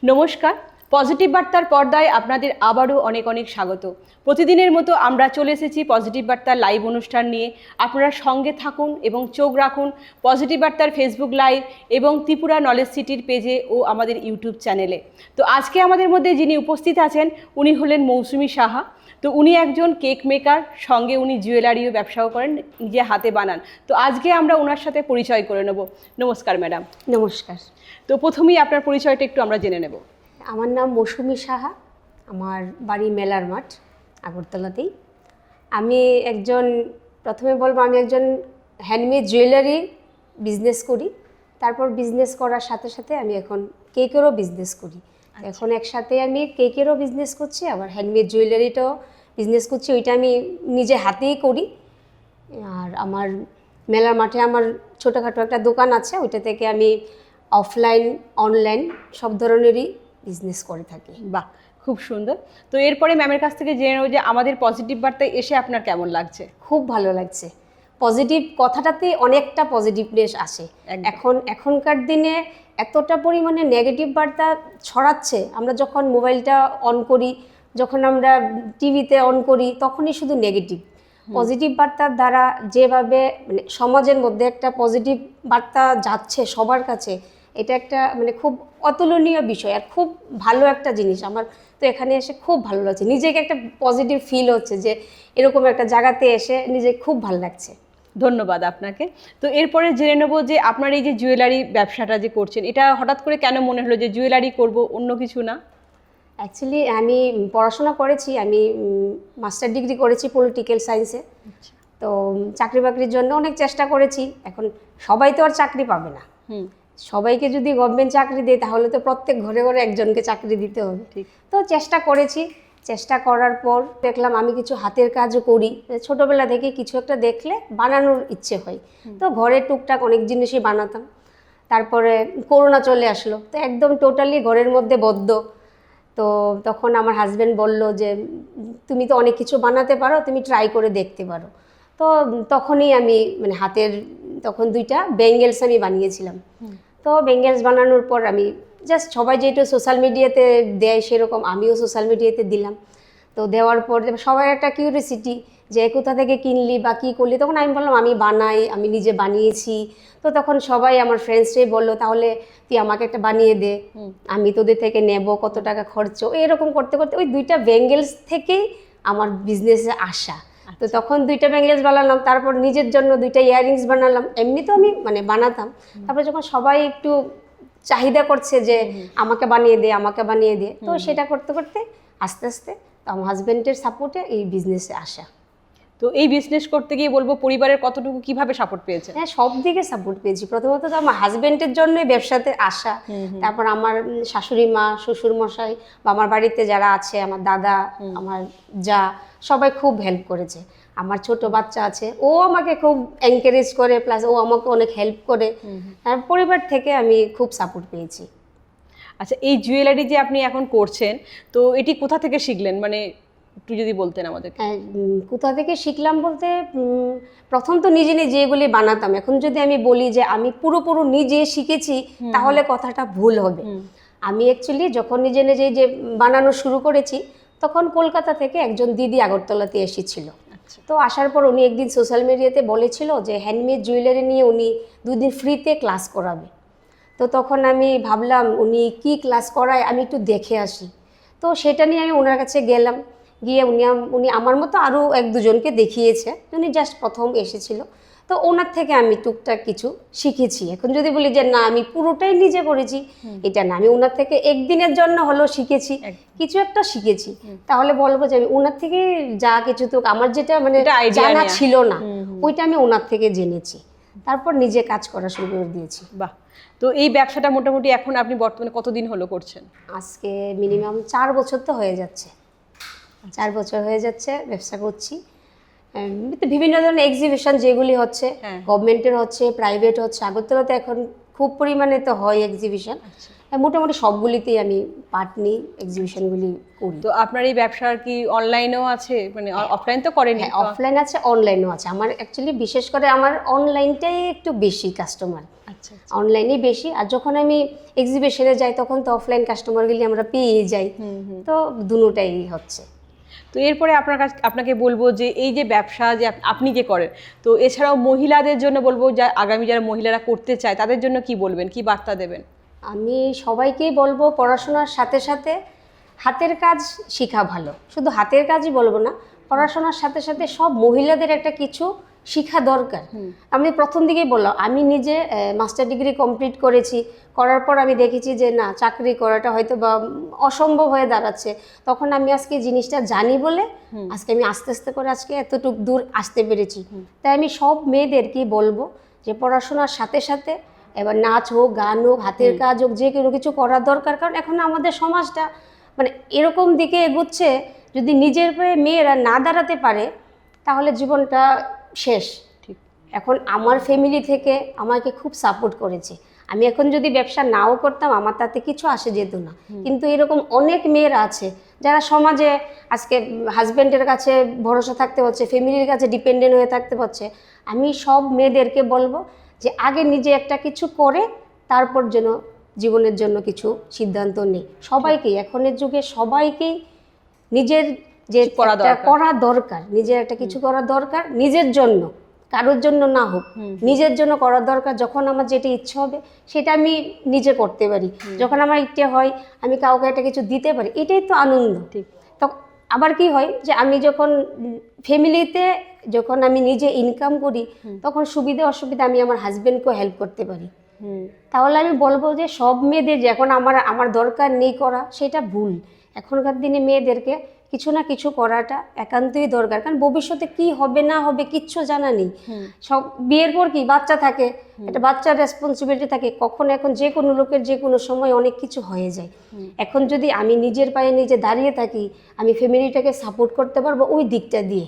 নমস্কার, পজিটিভ বার্তার পর্দায় আপনাদের আবারও অনেক অনেক স্বাগত। প্রতিদিনের মতো আমরা চলে এসেছি পজিটিভ বার্তার লাইভ অনুষ্ঠান নিয়ে। আপনারা সঙ্গে থাকুন এবং চোখ রাখুন পজিটিভ বার্তার ফেসবুক লাইভ এবং ত্রিপুরা নলেজ সিটির পেজে ও আমাদের ইউটিউব চ্যানেলে। তো আজকে আমাদের মধ্যে যিনি উপস্থিত আছেন উনি হলেন মৌসুমী সাহা। তো উনি একজন কেক মেকার, সঙ্গে উনি জুয়েলারিও ব্যবসাও করেন, নিজে হাতে বানান। তো আজকে আমরা ওনার সাথে পরিচয় করে নেব। নমস্কার ম্যাডাম। নমস্কার। তো প্রথমেই আপনার পরিচয়টা একটু আমরা জেনে নেব। আমার নাম মৌসুমী সাহা, আমার বাড়ি মেলার মাঠ আগরতলাতেই। আমি প্রথমে বলবো আমি একজন হ্যান্ডমেড জুয়েলারি বিজনেস করি। তারপর বিজনেস করার সাথে সাথে আমি এখন কেকেরও বিজনেস করি। এখন একসাথে আমি কেকেরও বিজনেস করছি, আবার হ্যান্ডমেড জুয়েলারিটাও বিজনেস করছি। ওইটা আমি নিজে হাতেই করি। আর আমার মেলার মাঠে আমার ছোটোখাটো একটা দোকান আছে, ওইটা থেকে আমি অফলাইন অনলাইন সব ধরনেরই বিজনেস করে থাকি। বাহ, খুব সুন্দর। তো এরপরে ম্যামের কাছ থেকে জেনে নেব যে আমাদের পজিটিভ বার্তায় এসে আপনার কেমন লাগছে। খুব ভালো লাগছে। পজিটিভ কথাটাতে অনেকটা পজিটিভনেস আসে। এখনকার দিনে এতটা পরিমাণে নেগেটিভ বার্তা ছড়াচ্ছে, আমরা যখন মোবাইলটা অন করি, যখন আমরা টিভিতে অন করি, তখনই শুধু নেগেটিভ। পজিটিভ বার্তার দ্বারা যেভাবে মানে সমাজের মধ্যে একটা পজিটিভ বার্তা যাচ্ছে সবার কাছে, এটা একটা মানে খুব অতুলনীয় বিষয় আর খুব ভালো একটা জিনিস। আমার তো এখানে এসে খুব ভালো লাগছে, নিজেকে একটা পজিটিভ ফিল হচ্ছে যে এরকম একটা জায়গাতে এসে নিজে খুব ভালো লাগছে। ধন্যবাদ আপনাকে। তো এরপরে জেনে নেব যে আপনার এই যে জুয়েলারি ব্যবসাটা যে করছেন, এটা হঠাৎ করে কেন মনে হলো যে জুয়েলারি করব, অন্য কিছু না? অ্যাকচুয়ালি আমি পড়াশোনা করেছি, আমি মাস্টার ডিগ্রি করেছি পলিটিক্যাল সায়েন্সে। তো চাকরি বাকরির জন্য অনেক চেষ্টা করেছি। এখন সবাই তো আর চাকরি পাবে না। সবাইকে যদি গভর্নমেন্ট চাকরি দেয় তাহলে তো প্রত্যেক ঘরে ঘরে একজনকে চাকরি দিতে হবে। ঠিক। তো চেষ্টা করেছি, চেষ্টা করার পর দেখলাম আমি কিছু হাতের কাজও করি। ছোটোবেলা থেকে কিছু একটা দেখলে বানানোর ইচ্ছে হয়, তো ঘরে টুকটাক অনেক জিনিসই বানাতাম। তারপরে করোনা চলে আসলো, তো একদম টোটালি ঘরের মধ্যে বদ্ধ। তো তখন আমার হাজব্যান্ড বলল যে তুমি তো অনেক কিছু বানাতে পারো, তুমি ট্রাই করে দেখতে পারো। তো তখনই আমি মানে তখন 2টা ব্যাঙ্গেলস আমি বানিয়েছিলাম। তো ব্যাঙ্গেলস বানানোর পর আমি জাস্ট সবাই যেটা সোশ্যাল মিডিয়াতে দেয় সেরকম আমিও সোশ্যাল মিডিয়াতে দিলাম। তো দেওয়ার পর সবাই একটা কিউরিয়াসিটি যে কোথা থেকে কিনলি বা কী করলি, তখন আমি বললাম আমি বানাই, আমি নিজে বানিয়েছি। তো তখন সবাই আমার ফ্রেন্ডসরাই বললো তাহলে তুই আমাকে একটা বানিয়ে দে, আমি তোদের থেকে নেব, কত টাকা খরচ। এরকম করতে করতে ওই 2টা ব্যাঙ্গেলস থেকেই আমার বিজনেসে আসা। তো তখন 2টা ব্যাঙ্গেলস বানালাম, তারপর নিজের জন্য 2টা ইয়াররিংস বানালাম। এমনি তো আমি মানে বানাতাম, তারপর যখন সবাই একটু চাহিদা করছে যে আমাকে বানিয়ে দে, আমাকে বানিয়ে দে, তো সেটা করতে করতে আস্তে আস্তে আমার হাজব্যান্ডের সাপোর্টে এই বিজনেসে আসা। তো এই বিজনেস করতে গিয়ে বলবো পরিবারের কতটুকু কিভাবে সাপোর্ট পেয়েছে? হ্যাঁ, সব দিকে সাপোর্ট পেয়েছি। প্রথমত তো আমার হাজব্যান্ডের জন্যই ব্যবসাতে আসা। তারপর আমার শাশুড়ি মা, শ্বশুর মশাই বা আমার বাড়িতে যারা আছে, আমার দাদা, আমার যা, সবাই খুব হেল্প করেছে। আমার ছোট বাচ্চা আছে, ও আমাকে খুব এনকারেজ করে, প্লাস ও আমাকে অনেক হেল্প করে। পরিবার থেকে আমি খুব সাপোর্ট পেয়েছি। আচ্ছা, এই জুয়েলারি যে আপনি এখন করছেন, তো এটি কোথা থেকে শিখলেন, মানে একটু যদি বলতেন আমাদের। হ্যাঁ, কোথা থেকে শিখলাম বলতে প্রথম তো নিজে নিজে এগুলি বানাতাম। এখন যদি আমি বলি যে আমি পুরোপুরি নিজে শিখেছি তাহলে কথাটা ভুল হবে। আমি অ্যাকচুয়ালি যখন নিজে নিজে যে বানানো শুরু করেছি তখন কলকাতা থেকে একজন দিদি আগরতলাতে এসেছিল। তো আসার পর উনি একদিন সোশ্যাল মিডিয়াতে বলেছিল যে হ্যান্ডমেড জুয়েলারি নিয়ে উনি 2 দিন ফ্রিতে ক্লাস করাবে। তো তখন আমি ভাবলাম উনি কি ক্লাস করায় আমি একটু দেখে আসি। তো সেটা নিয়ে আমি ওনার কাছে গেলাম, গিয়ে উনি আমার মতো আরও 1-2 জনকে দেখিয়েছে। উনি জাস্ট প্রথম এসেছিল, তো ওনার থেকে আমি টুকটাক কিছু শিখেছি। এখন যদি বলি যে না আমি পুরোটাই নিজে করেছি, এটা না, আমি ওনার থেকে একদিনের জন্য হলেও শিখেছি, কিছু একটা শিখেছি। তাহলে বলবো যে আমি ওনার থেকে যা কিছু, তো আমার যেটা মানে জানা ছিল না ওইটা আমি ওনার থেকে জেনেছি, তারপর নিজে কাজ করা শুরু করে দিয়েছি। বাহ। তো এই ব্যবসাটা মোটামুটি এখন আপনি বর্তমানে কতদিন হলো করছেন? আজকে মিনিমাম 4 বছর তো হয়ে যাচ্ছে। 4 বছর হয়ে যাচ্ছে ব্যবসা করছি। বিভিন্ন ধরনের এক্সিবিশন যেগুলি হচ্ছে, গভর্নমেন্টের হচ্ছে, প্রাইভেট হচ্ছে, আগরতলাতে এখন খুব পরিমাণে তো হয় এক্সিবিশন। মোটামুটি সবগুলিতেই আমি পার্ট নিই, এক্সিবিশনগুলি করি। তো আপনার এই ব্যবসার কি অনলাইনেও আছে, মানে অফলাইন তো করেন? অফলাইন আছে, অনলাইনও আছে। আমার অ্যাকচুয়ালি বিশেষ করে আমার অনলাইনটাই একটু বেশি কাস্টমার। আচ্ছা অনলাইনেই বেশি। আর যখন আমি এক্সিবিশনে যাই তখন তো অফলাইন কাস্টমারগুলি আমরা পেয়ে যাই, তো দুটোটাই হচ্ছে। তো এরপরে আপনাকে বলবো যে এই যে ব্যবসা যে আপনি যে করেন, তো এছাড়াও মহিলাদের জন্য বলবো, যা আগামী যারা মহিলারা করতে চায় তাদের জন্য কি বলবেন, কি বার্তা দেবেন? আমি সবাইকেই বলবো পড়াশোনার সাথে সাথে হাতের কাজ শেখা ভালো। শুধু হাতের কাজই বলবো না, পড়াশোনার সাথে সাথে সব মহিলাদের একটা কিছু শেখা দরকার। আমি প্রথম দিকেই বললাম, আমি নিজে মাস্টার ডিগ্রি কমপ্লিট করেছি, করার পর আমি দেখেছি যে না, চাকরি করাটা হয়তো বা অসম্ভব হয়ে দাঁড়াচ্ছে। তখন আমি আজকে জিনিসটা জানি বলে আজকে আমি আস্তে আস্তে করে আজকে এতটুকু দূর আসতে পেরেছি। তাই আমি সব মেয়েদেরকেই বলবো যে পড়াশোনার সাথে সাথে এবার নাচ হোক, গান হোক, হাতের কাজ হোক, যে কোনো কিছু করার দরকার। কারণ এখন আমাদের সমাজটা মানে এরকম দিকে এগোচ্ছে, যদি নিজের পায়ে মেয়েরা না দাঁড়াতে পারে তাহলে জীবনটা শেষ। ঠিক। এখন আমার ফ্যামিলি থেকে আমাকে খুব সাপোর্ট করেছে। আমি এখন যদি ব্যবসা নাও করতাম আমার তাতে কিছু আসে যেত না, কিন্তু এরকম অনেক মেয়েরা আছে যারা সমাজে আজকে হাজব্যান্ডের কাছে ভরসা থাকতে হচ্ছে, ফ্যামিলির কাছে ডিপেন্ডেন্ট হয়ে থাকতে হচ্ছে। আমি সব মেয়েদেরকে বলবো যে আগে নিজে একটা কিছু করে তারপর যেন জীবনের জন্য কিছু সিদ্ধান্ত নেই। সবাইকেই এখনের যুগে সবাইকেই নিজের যে করা দরকার, নিজের একটা কিছু করা দরকার, নিজের জন্য, কারোর জন্য না হোক, নিজের জন্য করা দরকার। যখন আমার যেটা ইচ্ছে হবে সেটা আমি নিজে করতে পারি, যখন আমার ইচ্ছে হয় আমি কাউকে একটা কিছু দিতে পারি, এটাই তো আনন্দ। ঠিক। তো আবার কি হয় যে আমি যখন ফ্যামিলিতে যখন আমি নিজে ইনকাম করি তখন সুবিধা অসুবিধা আমি আমার হাজব্যান্ডকেও হেল্প করতে পারি। তাহলে আমি বলবো যে সব মেয়েদের যে এখন আমার দরকার নেই করা, সেটা ভুল। এখনকার দিনে মেয়েদেরকে কিছু না কিছু করাটা একান্তই দরকার, কারণ ভবিষ্যতে কি হবে না হবে কিচ্ছু জানা নেই। সব বিয়ের পর কি বাচ্চা থাকে, একটা বাচ্চার রেসপন্সিবিলিটি থাকে, কখন এখন যে কোনো লোকের যে কোনো সময় অনেক কিছু হয়ে যায়। এখন যদি আমি নিজের পায়ে নিজে দাঁড়িয়ে থাকি, আমি ফ্যামিলিটাকে সাপোর্ট করতে পারবো ওই দিকটা দিয়ে।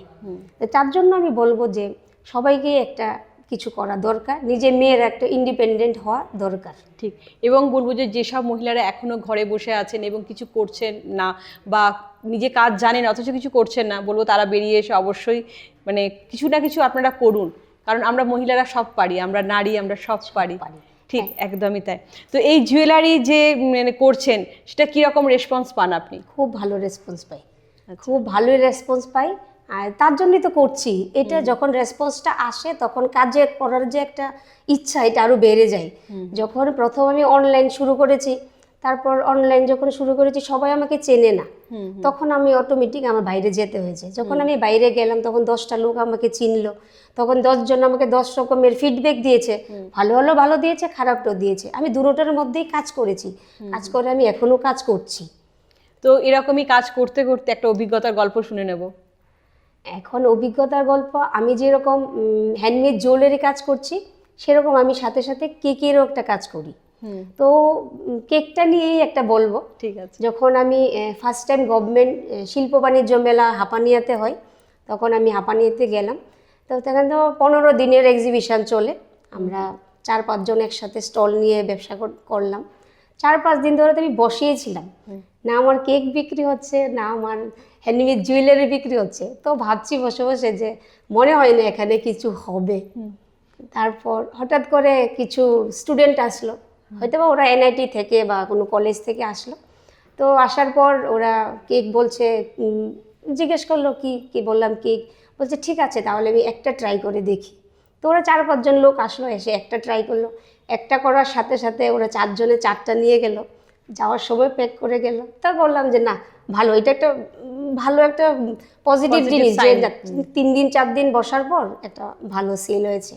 তার জন্য আমি বলবো যে সবাইকে একটা কিছু করা দরকার, নিজের মেয়ের একটা ইন্ডিপেন্ডেন্ট হওয়া দরকার। ঠিক। এবং বলবো যে যেসব মহিলারা এখনো ঘরে বসে আছেন এবং কিছু করছেন না বা নিজে কাজ জানেন অথচ কিছু করছেন না, বলবো তারা বেরিয়ে এসে অবশ্যই মানে কিছু না কিছু আপনারা করুন, কারণ আমরা মহিলারা সব পারি, আমরা নারী, আমরা সব পারি। ঠিক, একদমই তাই। তো এই জুয়েলারি যে মানে করছেন সেটা কীরকম রেসপন্স পান আপনি? খুব ভালো রেসপন্স পাই, খুব ভালোই রেসপন্স পাই, আর তার জন্যই তো করছি। এটা যখন রেসপন্সটা আসে তখন কাজে করার যে একটা ইচ্ছা এটা আরও বেড়ে যায়। যখন প্রথম আমি অনলাইন শুরু করেছি, তারপর অনলাইন যখন শুরু করেছি সবাই আমাকে চেনে না, তখন আমি অটোমেটিক আমার বাইরে যেতে হয়েছে। যখন আমি বাইরে গেলাম তখন 10টা লোক আমাকে চিনলো, তখন 10 জন আমাকে 10 রকমের ফিডব্যাক দিয়েছে, ভালো হলো ভালো দিয়েছে, খারাপটাও দিয়েছে। আমি দুটোটার মধ্যেই কাজ করেছি, কাজ করে আমি এখনও কাজ করছি। তো এরকমই কাজ করতে করতে একটা অভিজ্ঞতার গল্প শুনে নেব। এখন অভিজ্ঞতার গল্প, আমি যেরকম হ্যান্ডমেড জুয়েলারি কাজ করছি সেরকম আমি সাথে সাথে কেকেরও একটা কাজ করি। তো কেকটা নিয়েই একটা বলবো। ঠিক আছে। যখন আমি ফার্স্ট টাইম গভর্নমেন্ট শিল্প বাণিজ্য মেলা হাঁপানিয়াতে হয়, তখন আমি হাঁপানিয়াতে গেলাম। তো সেখানে তো 15 দিনের এক্সিবিশন চলে, আমরা 4-5 জন একসাথে স্টল নিয়ে ব্যবসা করলাম। 4-5 দিন ধরে তো আমি বসিয়েছিলাম, না আমার কেক বিক্রি হচ্ছে না আমার হ্যান্ডমেড জুয়েলারি বিক্রি হচ্ছে। তো ভাবছি বসে বসে যে মনে হয় না এখানে কিছু হবে। তারপর হঠাৎ করে কিছু স্টুডেন্ট আসলো, হয়তো বা ওরা এনআইটি থেকে বা কোনো কলেজ থেকে আসলো। তো আসার পর ওরা কেক বলছে, জিজ্ঞেস করলো কি বললাম কেক, বলছে ঠিক আছে তাহলে আমি একটা ট্রাই করে দেখি। তো ওরা 4-5 জন লোক আসলো, এসে একটা ট্রাই করলো। একটা করার সাথে সাথে ওরা 4 জনে 4টা নিয়ে গেল, যাওয়ার সময় প্যাক করে গেল। তা বললাম যে না ভালো, এটা একটা ভালো একটা পজিটিভ জিনিস যে 3 দিন 4 দিন বসার পর একটা ভালো সেল হয়েছে।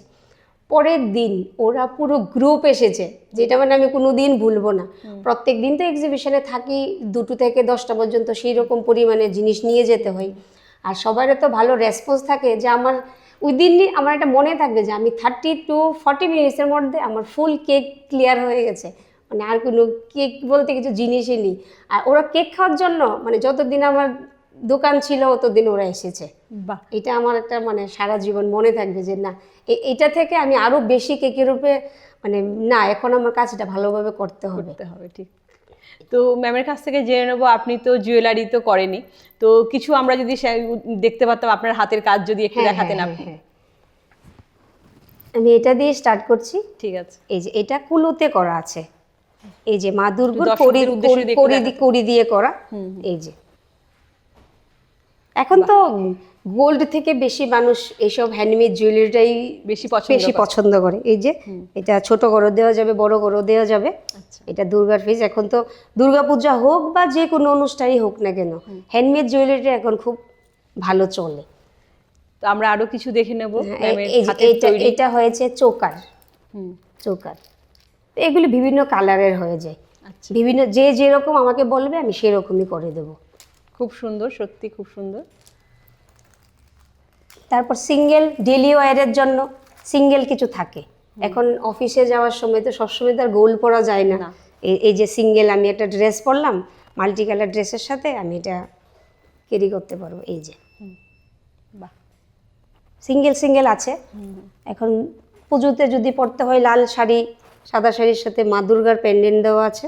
পরের দিন ওরা পুরো গ্রুপ এসেছে, যেটা মানে আমি কোনো দিন ভুলবো না। প্রত্যেক দিন তো এক্সিবিশনে থাকি 2 থেকে 10টা পর্যন্ত, সেই রকম পরিমাণে জিনিস নিয়ে যেতে হয়। আর সবারও তো ভালো রেসপন্স থাকে যে আমার ওই দিনই আমার একটা মনে থাকবে যে আমি 30 to 40 মিনিটসের মধ্যে আমার ফুল কেক ক্লিয়ার হয়ে গেছে, মানে আর কোনো কেক বলতে কিছু জিনিসই নেই। আর ওরা কেক খাওয়ার জন্য মানে যতদিন আমার দোকান ছিল ততদিন ওরা এসেছে। বাহ, এটা আমার একটা মানে সারা জীবন মনে থাকবে যে না এটা থেকে আমি আরও বেশি কেকের রূপে মানে না এখন আমার কাজটা ভালোভাবে করতে হবে। ঠিক। তো ম্যামের কাছ থেকে জেনে নেবো, আপনি তো জুয়েলারি তো করেনি, তো কিছু আমরা যদি দেখতে পারতাম আপনার হাতের কাজ যদি একটু দেখাতেন আপনি। আমি এটা দিয়ে স্টার্ট করছি। ঠিক আছে। এই যে এটা কুলোতে করা আছে, এই যে মা দুর্গার দর্শকদের উদ্দেশ্যে দিয়ে একটু দেখাতে। কড়ি দিয়ে করা। এই যে এখন তো গোল্ড থেকে বেশি মানুষ এইসব হ্যান্ডমেড জুয়েলারিটাই বেশি পছন্দ করে। এই যে এটা ছোট করে দেওয়া যাবে, বড় করে দেওয়া যাবে। আচ্ছা। এটা দুর্গার পিস। এখন তো দুর্গাপূজা হোক বা যে কোনো অনুষ্ঠানই হোক না কেন, হ্যান্ডমেড জুয়েলারিটা এখন খুব ভালো চলে। তো আমরা আরো কিছু দেখে নেব। এই যে এটা হয়েছে চোকার। চোকার এগুলি বিভিন্ন কালারের হয়ে যায়। আচ্ছা। বিভিন্ন যে যেরকম আমাকে বলবে আমি সেরকমই করে দেব। খুব সুন্দর, সত্যি খুব সুন্দর। তারপর সিঙ্গেল ডেলি ওয়্যারের জন্য সিঙ্গেল কিছু থাকে। এখন অফিসে যাওয়ার সময় তো সবসময় তো আর গোল্ড পরা যায় না। এই যে সিঙ্গেল আমি একটা ড্রেস পরলাম, মাল্টি কালার ড্রেসের সাথে আমি এটা ক্যারি করতে পারবো। এই যে বাহ, সিঙ্গেল আছে। এখন পুজোতে যদি পরতে হয় লাল শাড়ি, সাদা শাড়ির সাথে মা দুর্গার পেন্ডেন্ট দেওয়া আছে।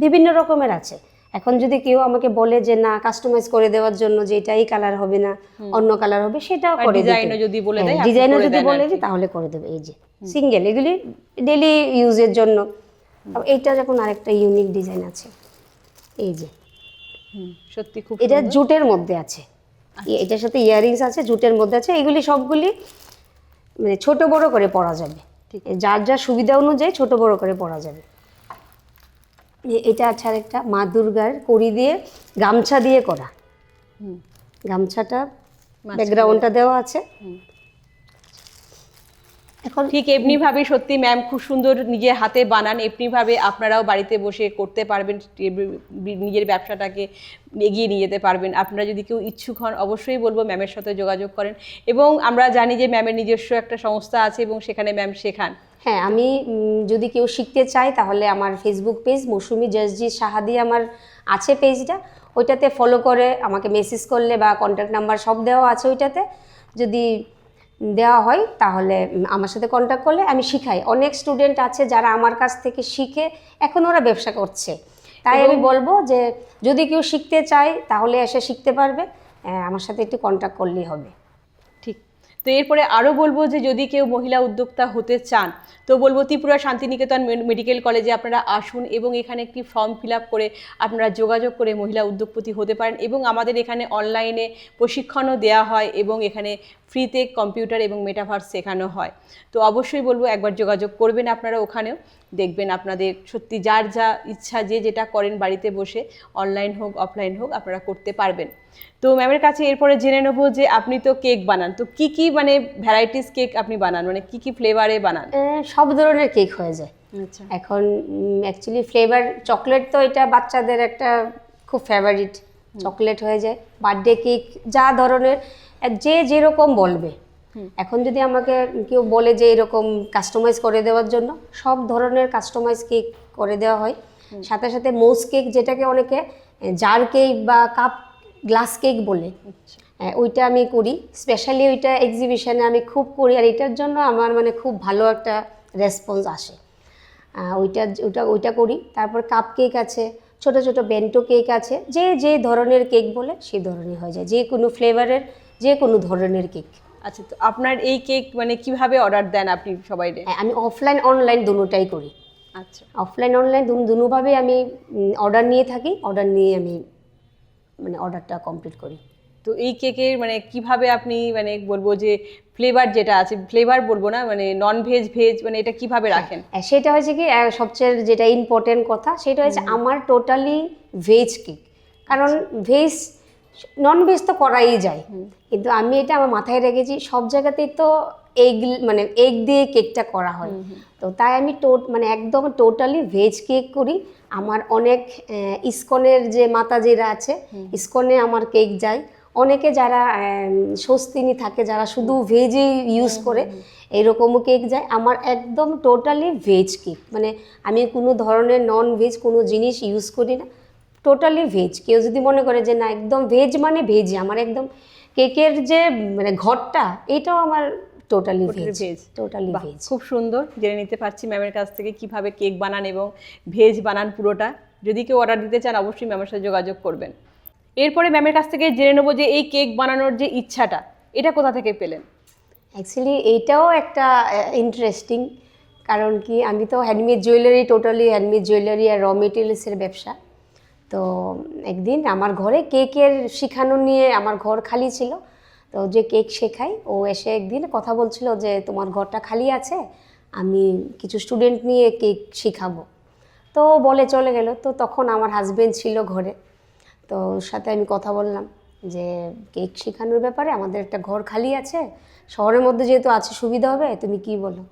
বিভিন্ন রকমের আছে। এখন যদি কেউ আমাকে বলে যে না কাস্টমাইজ করে দেওয়ার জন্য যে এটা এই কালার হবে না, অন্য কালার হবে, সেটাও করে দিতে। ডিজাইনও যদি বলে দেয়, ডিজাইনও যদি বলে দিই তাহলে করে দেবে। এই যে সিঙ্গেল, এগুলি ডেলি ইউজের জন্য। এইটা যখন আরেকটা ইউনিক ডিজাইন আছে। এই যে সত্যি খুব এটা জুটের মধ্যে আছে। এটার সাথে ইয়ারিংস আছে, জুটের মধ্যে আছে। এগুলি সবগুলি মানে ছোট বড় করে পরা যাবে, যার যা সুবিধা অনুযায়ী ছোট বড় করে পরা যাবে। এটা আছে আরেকটা মা দুর্গার কড়ি দিয়ে গামছা দিয়ে করা। গামছাটা ব্যাকগ্রাউন্ডটা দেওয়া আছে। এখন ঠিক এমনিভাবে সত্যি ম্যাম খুব সুন্দর নিজের হাতে বানান। এমনিভাবে আপনারাও বাড়িতে বসে করতে পারবেন, নিজের ব্যবসাটাকে এগিয়ে নিয়ে যেতে পারবেন। আপনারা যদি কেউ ইচ্ছুক হন অবশ্যই বলবো ম্যামের সাথে যোগাযোগ করেন। এবং আমরা জানি যে ম্যামের নিজস্ব একটা সংস্থা আছে এবং সেখানে ম্যাম শেখান। হ্যাঁ, আমি যদি কেউ শিখতে চায় তাহলে আমার ফেসবুক পেজ মৌসুমী জাসজি সাহাদি আমার আছে পেজটা, ওইটাতে ফলো করে আমাকে মেসেজ করলে বা কন্ট্যাক্ট নাম্বার সব দেওয়া আছে ওইটাতে, যদি দেওয়া হয় তাহলে আমার সাথে কন্ট্যাক্ট করলে আমি শিখাই। অনেক স্টুডেন্ট আছে যারা আমার কাছ থেকে শিখে এখন ওরা ব্যবসা করছে। তাই আমি বলবো যে যদি কেউ শিখতে চায় তাহলে এসে শিখতে পারবে, আমার সাথে একটু কন্ট্যাক্ট করলেই হবে। ঠিক। তো এরপরে আরও বলবো যে যদি কেউ মহিলা উদ্যোক্তা হতে চান তো বলবো ত্রিপুরা শান্তিনিকেতন মেডিকেল কলেজে আপনারা আসুন এবং এখানে একটি ফর্ম ফিল আপ করে আপনারা যোগাযোগ করে মহিলা উদ্যোগপতি হতে পারেন। এবং আমাদের এখানে অনলাইনে প্রশিক্ষণও দেওয়া হয় এবং এখানে ফ্রিতে কম্পিউটার এবং মেটাভার্স শেখানো হয়। তো অবশ্যই বলবো একবার যোগাযোগ করবেন আপনারা, ওখানেও দেখবেন আপনাদের সত্যি যার যা ইচ্ছা যে যেটা করেন বাড়িতে বসে অনলাইন হোক অফলাইন হোক আপনারা করতে পারবেন। তো ম্যামের কাছে এরপরে জেনে নেবো যে আপনি তো কেক বানান, তো কি কি মানে ভ্যারাইটিস কেক আপনি বানান, মানে কি কি ফ্লেভারে বানান? সব ধরনের কেক হয়ে যায়। আচ্ছা। এখন অ্যাকচুয়ালি ফ্লেভার চকলেট তো এটা বাচ্চাদের একটা খুব ফেভারিট, চকলেট হয়ে যায়। বার্থডে কেক যা ধরনের যে যেরকম বলবে। এখন যদি আমাকে কেউ বলে যে এরকম কাস্টমাইজ করে দেওয়ার জন্য, সব ধরনের কাস্টমাইজ কেক করে দেওয়া হয়। সাথে সাথে মোজ কেক, যেটাকে অনেকে জার কেক বা কাপ গ্লাস কেক বলে, ওইটা আমি করি। স্পেশালি ওইটা এক্সিবিশনে আমি খুব করি, আর এটার জন্য আমার মানে খুব ভালো একটা রেসপন্স আসে। ওইটা করি। তারপর কাপ কেক আছে, ছোট ছোট বেন্টো কেক আছে, যে ধরনের কেক বলে সেই ধরনের হয়ে যায়, যে কোনো ফ্লেভারের যে কোনো ধরনের কেক। আচ্ছা, তো আপনার এই কেক মানে কিভাবে অর্ডার দেন আপনি সবাই? আমি অফলাইন অনলাইন দুটোটাই করি। আচ্ছা। অফলাইন অনলাইন দুভাবে আমি অর্ডার নিয়ে থাকি, অর্ডার নিয়ে আমি মানে অর্ডারটা কমপ্লিট করি। তো এই কেকের মানে কিভাবে আপনি মানে বলবো যে ফ্লেভার যেটা আছে, ফ্লেভার বলবো না, মানে নন ভেজ ভেজ মানে এটা কিভাবে রাখেন? সেটা হয়েছে কি সবচেয়ে যেটা ইম্পর্টেন্ট কথা সেটা হচ্ছে আমার টোটালি ভেজ কেক। কারণ ভেজ নন ভেজ তো করাই যায়, কিন্তু আমি এটা আমার মাথায় রেখেছি সব জায়গাতেই তো এগ দিয়ে কেকটা করা হয়। তো তাই আমি মানে একদম টোটালি ভেজ কেক করি। আমার অনেক ইসকনের যে মাতাজিরা আছে, ইসকনে আমার কেক যায়। অনেকে যারা স্বস্তিনী থাকে, যারা শুধু ভেজই ইউজ করে, এরকমও কেক যায়। আমার একদম টোটালি ভেজ কেক, মানে আমি কোনো ধরনের নন ভেজ কোনো জিনিস ইউজ করি না, টোটালি ভেজ। কেউ যদি মনে করে যে না একদম ভেজ মানে ভেজই, আমার একদম কেকের যে মানে ঘরটা এটাও আমার টোটালি ভেজ। Totally veg. খুব সুন্দর জেনে নিতে পারছি ম্যামের কাছ থেকে কিভাবে কেক বানান এবং ভেজ বানান পুরোটা। যদি কেউ অর্ডার দিতে চান অবশ্যই ম্যামের সাথে যোগাযোগ করবেন। এরপরে ম্যামের কাছ থেকে জেনে নেবো যে এই কেক বানানোর যে ইচ্ছাটা এটা কোথা থেকে পেলেন? অ্যাকচুয়ালি এইটাও একটা ইন্টারেস্টিং, কারণ কি আমি তো handmade jewellery, totally handmade jewellery আর র মেটেরিয়ালসের ব্যবসা। তো একদিন আমার ঘরে কেকের শেখানো নিয়ে আমার ঘর খালি ছিল, তো যে কেক শেখাই ও এসে একদিন কথা বলছিল যে তোমার ঘরটা খালি আছে, আমি কিছু স্টুডেন্ট নিয়ে কেক শেখাবো। তো বলে চলে গেল। তো তখন আমার হাজবেন্ড ছিল ঘরে, তো ওর সাথে আমি কথা বললাম যে কেক শেখানোর ব্যাপারে আমাদের একটা ঘর খালি আছে, শহরের মধ্যে যেহেতু আছে সুবিধা হবে, তুমি কি বলো?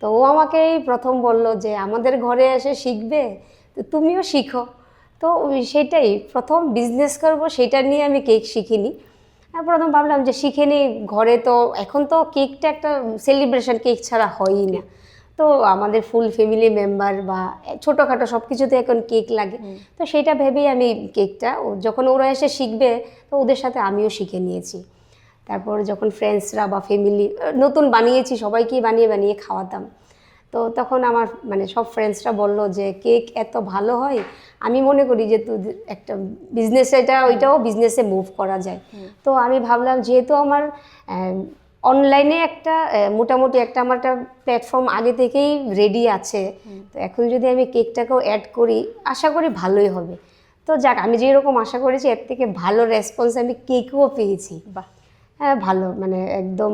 তো ও আমাকেই প্রথম বলল যে আমাদের ঘরে এসে শিখবে, তো তুমিও শিখো। তো সেটাই প্রথম বিজনেস করবো সেটা নিয়ে আমি কেক শিখিনি। আর প্রথম ভাবলাম যে শিখে নিই ঘরে, তো এখন তো কেকটা একটা সেলিব্রেশন, কেক ছাড়া হয়ই না। তো আমাদের ফুল ফ্যামিলি মেম্বার বা ছোটোখাটো সব কিছুতে এখন কেক লাগে। তো সেটা ভেবেই আমি কেকটা যখন ওরা এসে শিখবে তো ওদের সাথে আমিও শিখে নিয়েছি। তারপর যখন ফ্রেন্ডসরা বা ফ্যামিলি নতুন বানিয়েছি, সবাইকেই বানিয়ে বানিয়ে খাওয়াতাম। তো তখন আমার মানে সব ফ্রেন্ডসরা বললো যে কেক এত ভালো হয়, আমি মনে করি যে একটা বিজনেস, ওইটাও বিজনেসে মুভ করা যায়। তো আমি ভাবলাম যেহেতু আমার অনলাইনে একটা মোটামুটি একটা আমার একটা প্ল্যাটফর্ম আগে থেকেই রেডি আছে, তো এখন যদি আমি কেকটাকেও অ্যাড করি আশা করি ভালোই হবে। তো যাক, আমি যেরকম আশা করেছি এর থেকে ভালো রেসপন্স আমি কেকেও পেয়েছি। বাহ, হ্যাঁ ভালো, মানে একদম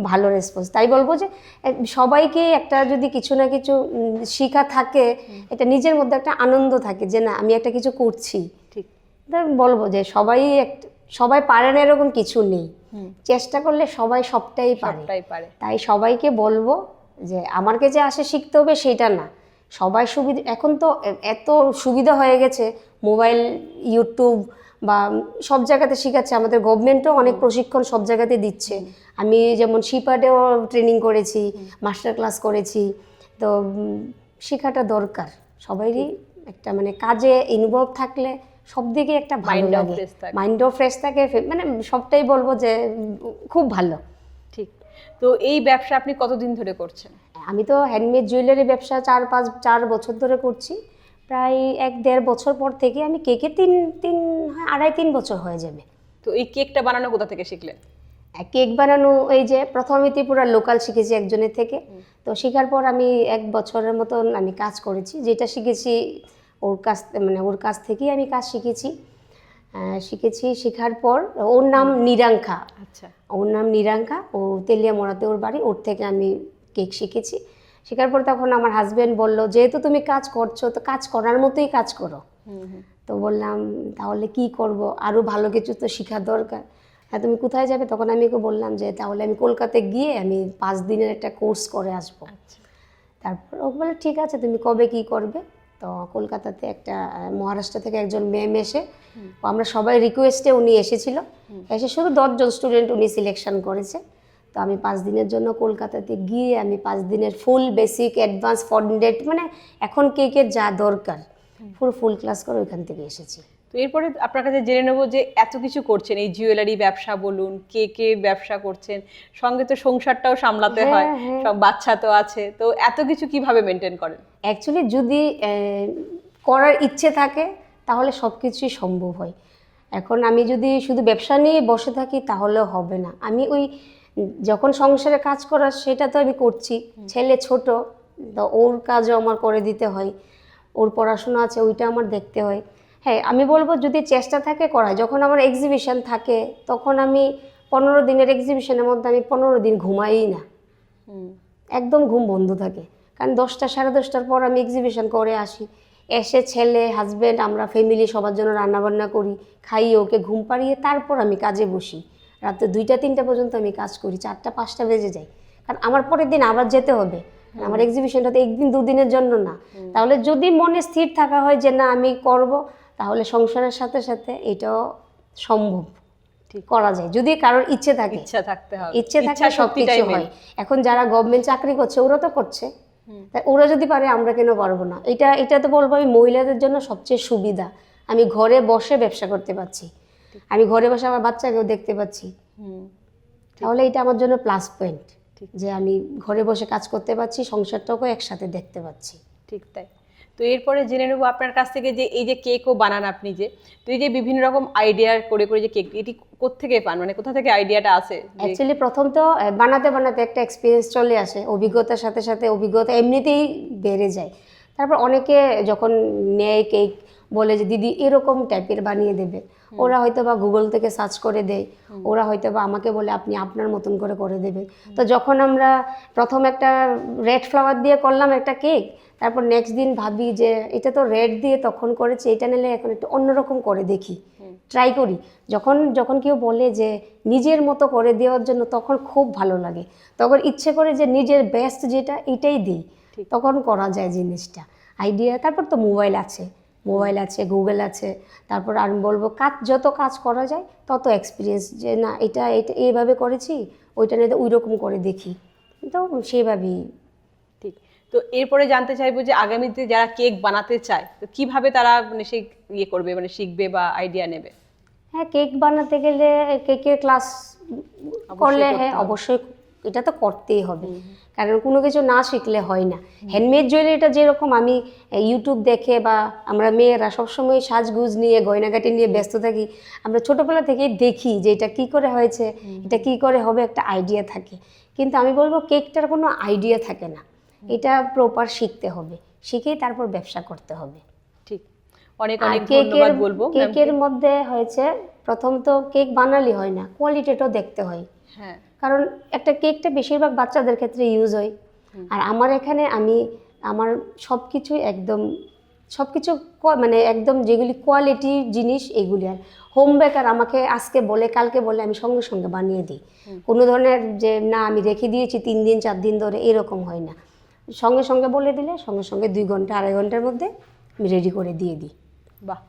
ভালো রেসপন্স। তাই বলবো যে সবাইকেই একটা যদি কিছু না কিছু শেখা থাকে, এটা নিজের মধ্যে একটা আনন্দ থাকে যে না আমি একটা কিছু করছি। ঠিক। তাই বলবো যে সবাই পারে না এরকম কিছু নেই, চেষ্টা করলে সবাই সবটাই পারে। তাই সবাইকে বলবো যে আমার কাছে আসে শিখতে হবে সেটা না, সবাই সুবিধা, এখন তো এত সুবিধা হয়ে গেছে, মোবাইল, ইউটিউব বা সব জায়গাতে শেখাচ্ছে, আমাদের গভর্নমেন্টও অনেক প্রশিক্ষণ সব জায়গাতে দিচ্ছে। আমি যেমন শিপাটেও ট্রেনিং করেছি, মাস্টার ক্লাস করেছি। তো শেখাটা দরকার সবাইরই, একটা মানে কাজে ইনভলভ থাকলে সব দিকে একটা ভালো লাগে, মাইন্ডও ফ্রেশ থাকে, মানে সবটাই বলবো যে খুব ভালো। ঠিক। তো এই ব্যবসা আপনি কতদিন ধরে করছেন? আমি তো হ্যান্ডমেড জুয়েলারি ব্যবসা 4 বছর ধরে করছি। প্রায় 1-1.5 বছর পর থেকে আমি কেকে 3 বছর হয়ে যাবে। তো এই কেকটা বানানো কোথা থেকে শিখলেন? কেক বানানো এই যে প্রথমে ত্রিপুরা লোকাল শিখেছি একজনের থেকে। তো শেখার পর আমি 1 বছরের মতন আমি কাজ করেছি, যেটা শিখেছি ওর কাছ থেকেই আমি কাজ শিখেছি। শেখার পর ওর নাম নিরাঙ্কা। আচ্ছা। ওর নাম নিরাঙ্কা, ও তেলিয়ামোড়াতে ওর বাড়ি, ওর থেকে আমি কেক শিখেছি। শেখার পর তখন আমার হাজব্যান্ড বলল যেহেতু তুমি কাজ করছো তো কাজ করার মতোই কাজ করো। তো বললাম তাহলে কি করব, আরও ভালো কিছু তো শেখার দরকার। হ্যাঁ তুমি কোথায় যাবে? তখন আমি ওকে বললাম যে তাহলে আমি কলকাতায় গিয়ে আমি 5 দিনের একটা কোর্স করে আসবো। তারপর ও বলে ঠিক আছে, তুমি কবে কি করবে? তো কলকাতাতে একটা মহারাষ্ট্র থেকে একজন ম্যাম এসে, আমরা সবাই রিকোয়েস্টে উনি এসেছিল, এসে শুধু 10 জন স্টুডেন্ট উনি সিলেকশন করেছে। তো আমি 5 দিনের জন্য কলকাতাতে গিয়ে আমি 5 দিনের ফুল বেসিক অ্যাডভান্স ফন্ডেড মানে এখন কেকের যা দরকার পুরো ফুল ক্লাস করে ওইখান থেকে এসেছি। তো এরপরে আপনার কাছে জেনে নেবো যে এত কিছু করছেন, এই জুয়েলারি ব্যবসা বলুন, কেকের ব্যবসা করছেন, সঙ্গে তো সংসারটাও সামলাতে হয়, সব বাচ্চা তো আছে, তো এত কিছু কিভাবে মেনটেন করেন? অ্যাকচুয়ালি যদি করার ইচ্ছে থাকে তাহলে সব কিছুই সম্ভব হয়। এখন আমি যদি শুধু ব্যবসা নিয়ে বসে থাকি তাহলে হবে না। আমি ওই যখন সংসারে কাজ করার সেটা তো আমি করছি, ছেলে ছোট, তো ওর কাজও আমার করে দিতে হয়, ওর পড়াশোনা আছে ওইটা আমার দেখতে হয়। হ্যাঁ আমি বলবো যদি চেষ্টা থাকে করা। যখন আমার এক্সিবিশন থাকে তখন আমি 15 দিনের এক্সিবিশনের মধ্যে আমি 15 দিন ঘুমাই না, একদম ঘুম বন্ধ থাকে। কারণ 10টা 10:30টার পর আমি এক্সিবিশন করে আসি, এসে ছেলে হাজব্যান্ড আমরা ফ্যামিলি সবার জন্য রান্নাবান্না করি, খাইয়ে ওকে ঘুম পাড়িয়ে তারপর আমি কাজে বসি। রাতে 2টা-3টা পর্যন্ত আমি কাজ করি, 4টা-5টা বেজে যায়, কারণ আমার পরের দিন আবার যেতে হবে। আমার এক্সিবিশনটা তো 1 দিন 2 দিনের জন্য না। তাহলে যদি মনে স্থির থাকা হয় যে না আমি করব, তাহলে সংসারের সাথে সাথে এটাও সম্ভব করা যায় যদি কারোর ইচ্ছে থাকে। ইচ্ছা থাকতে হবে, ইচ্ছে থাকলে সব কিছু হয়। এখন যারা গভর্নমেন্ট চাকরি করছে ওরা তো করছে, তাই ওরা যদি পারে আমরা কেন পারবো না? এটা তো বলবো আমি মহিলাদের জন্য সবচেয়ে সুবিধা, আমি ঘরে বসে ব্যবসা করতে পারছি, আমি ঘরে বসে আমার বাচ্চাকেও দেখতে পাচ্ছি। তাহলে এটা আমার জন্য প্লাস পয়েন্ট যে আমি ঘরে বসে কাজ করতে পারছি, সংসারটাকেও একসাথে দেখতে পাচ্ছি। ঠিক তাই। তো এরপরে জেনে নেবো আপনার কাছ থেকে যে এই যে কেকও বানান আপনি, যে তো এই যে বিভিন্ন রকম আইডিয়া করে করে যে কেক, এটি কোত্থেকে পান, মানে কোথা থেকে আইডিয়াটা আসে? অ্যাকচুয়ালি প্রথম তো বানাতে বানাতে একটা এক্সপিরিয়েন্স চলে আসে, অভিজ্ঞতার সাথে সাথে অভিজ্ঞতা এমনিতেই বেড়ে যায়। তারপর অনেকে যখন নেয় কেক বলে যে দিদি এরকম টাইপের বানিয়ে দেবে, ওরা হয়তো বা গুগল থেকে সার্চ করে দেয়, ওরা হয়তো বা আমাকে বলে আপনি আপনার মতন করে করে দেবেন। তো যখন আমরা প্রথম একটা রেড ফ্লাওয়ার দিয়ে করলাম একটা কেক, তারপর নেক্সট দিন ভাবি যে এটা তো রেড দিয়ে তখন করেছি, এটা নিলে এখন একটু অন্যরকম করে দেখি, ট্রাই করি। যখন যখন কেউ বলে যে নিজের মতো করে দেওয়ার জন্য, তখন খুব ভালো লাগে, তখন ইচ্ছে করে যে নিজের বেস্ট যেটা এটাই দিই, তখন করা যায় জিনিসটা আইডিয়া। তারপর তো মোবাইল আছে, গুগল আছে, তারপর আমি বলবো যত কাজ করা যায় তত এক্সপিরিয়েন্স, যে না এটা এটা এইভাবে করেছি, ওইটা নিয়ে ওই রকম করে দেখি, তো সেইভাবেই। ঠিক। তো এরপরে জানতে চাইবো যে আগামীতে যারা কেক বানাতে চায়, তো কিভাবে তারা মানে সেই ইয়ে করবে, মানে শিখবে বা আইডিয়া নেবে? হ্যাঁ, কেক বানাতে গেলে কেকের ক্লাস করলে, হ্যাঁ অবশ্যই এটা তো করতেই হবে, কারণ কোনো কিছু না শিখলে হয় না। হ্যান্ডমেড জুয়েলারিটা যেরকম আমি ইউটিউব দেখে বা আমরা মেয়েরা সবসময় সাজগুজ নিয়ে গয়নাগাটি নিয়ে ব্যস্ত থাকি, আমরা ছোটোবেলা থেকেই দেখি যে এটা কী করে হয়েছে, এটা কী করে হবে, একটা আইডিয়া থাকে। কিন্তু আমি বলবো কেকটার কোনো আইডিয়া থাকে না, এটা প্রপার শিখতে হবে, শিখেই তারপর ব্যবসা করতে হবে। ঠিক, অনেক অনেক ধন্যবাদ বলবো। কেকের মধ্যে হয়েছে প্রথম তো কেক বানালি হয় না, কোয়ালিটিটাও দেখতে হয়। হ্যাঁ, কারণ একটা কেকটা বেশিরভাগ বাচ্চাদের ক্ষেত্রে ইউজ হয়, আর আমার এখানে আমার সব কিছুই একদম মানে একদম যেগুলি কোয়ালিটি জিনিস এগুলি। আর হোম বেকার আমাকে আজকে বলে কালকে বলে আমি সঙ্গে সঙ্গে বানিয়ে দিই, কোনো ধরনের যে না আমি রেখে দিয়েছি 3 দিন 4 দিন ধরে, এরকম হয় না। সঙ্গে সঙ্গে বলে দিলে সঙ্গে সঙ্গে 2 ঘন্টা 2.5 ঘন্টার মধ্যে আমি রেডি করে দিয়ে দিই। বাহ,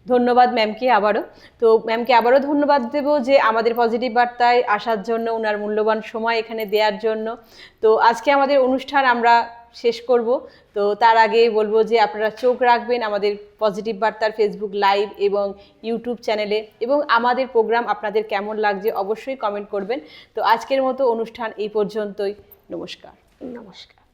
ধন্যবাদ ম্যামকে আবারও। তো ম্যামকে আবারও ধন্যবাদ দেবো যে আমাদের পজিটিভ বার্তায় আসার জন্য, ওনার মূল্যবান সময় এখানে দেওয়ার জন্য। তো আজকে আমাদের অনুষ্ঠান আমরা শেষ করব। তো তার আগে বলবো যে আপনারা চোখ রাখবেন আমাদের পজিটিভ বার্তার ফেসবুক লাইভ এবং ইউটিউব চ্যানেলে, এবং আমাদের প্রোগ্রাম আপনাদের কেমন লাগছে অবশ্যই কমেন্ট করবেন। তো আজকের মতো অনুষ্ঠান এই পর্যন্তই। নমস্কার। নমস্কার।